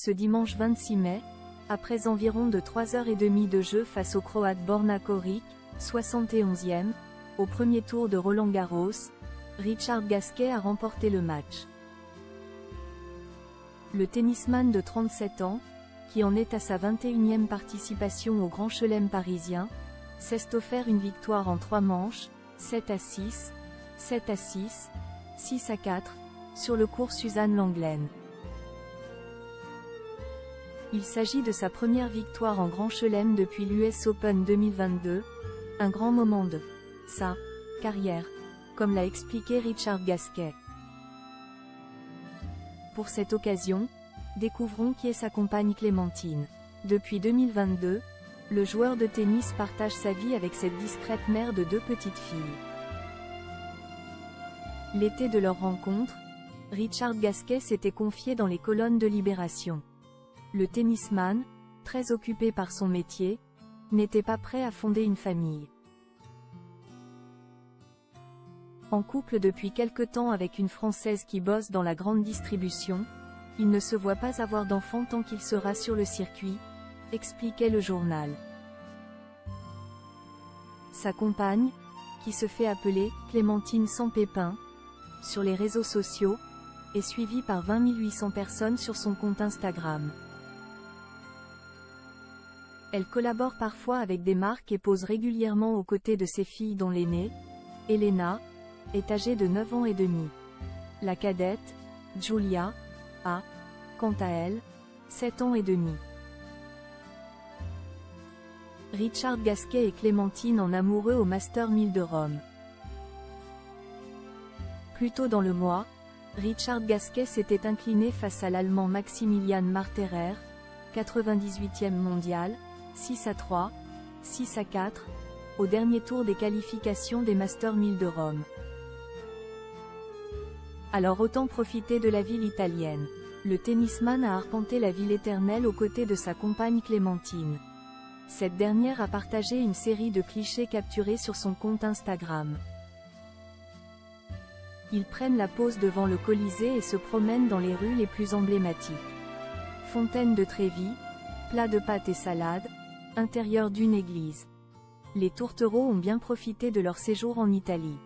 ce dimanche 26 mai, après environ de 3h30 de jeu face au Croate Borna Koric, 71e, au premier tour de Roland-Garros, Richard Gasquet a remporté le match. Le tennisman de 37 ans, qui en est à sa 21e participation au Grand Chelem parisien, s'est offert une victoire en 3 manches, 7-6, 7-6, 6-4, sur le court Suzanne Lenglen. Il s'agit de sa première victoire en Grand Chelem depuis l'US Open 2022, un grand moment de sa carrière, comme l'a expliqué Richard Gasquet. Pour cette occasion, découvrons qui est sa compagne Clémentine. Depuis 2022, le joueur de tennis partage sa vie avec cette discrète mère de 2 petites filles. L'été de leur rencontre, Richard Gasquet s'était confié dans les colonnes de Libération. Le tennisman, très occupé par son métier, n'était pas prêt à fonder une famille. En couple depuis quelque temps avec une Française qui bosse dans la grande distribution, il ne se voit pas avoir d'enfant tant qu'il sera sur le circuit, expliquait le journal. Sa compagne, qui se fait appeler Clémentine sans pépin, sur les réseaux sociaux, est suivie par 20 800 personnes sur son compte Instagram. Elle collabore parfois avec des marques et pose régulièrement aux côtés de ses filles dont l'aînée, Elena, est âgée de 9 ans et demi. La cadette, Julia, a, quant à elle, 7 ans et demi. Richard Gasquet et Clémentine en amoureux au Master 1000 de Rome. Plus tôt dans le mois, Richard Gasquet s'était incliné face à l'Allemand Maximilian Marterer, 98e mondial, 6-3, 6-4, au dernier tour des qualifications des Masters 1000 de Rome. Alors autant profiter de la ville italienne. Le tennisman a arpenté la ville éternelle aux côtés de sa compagne Clémentine. Cette dernière a partagé une série de clichés capturés sur son compte Instagram. Ils prennent la pose devant le Colisée et se promènent dans les rues les plus emblématiques. Fontaine de Trévi, plat de pâtes et salade, intérieur d'une église. Les tourtereaux ont bien profité de leur séjour en Italie.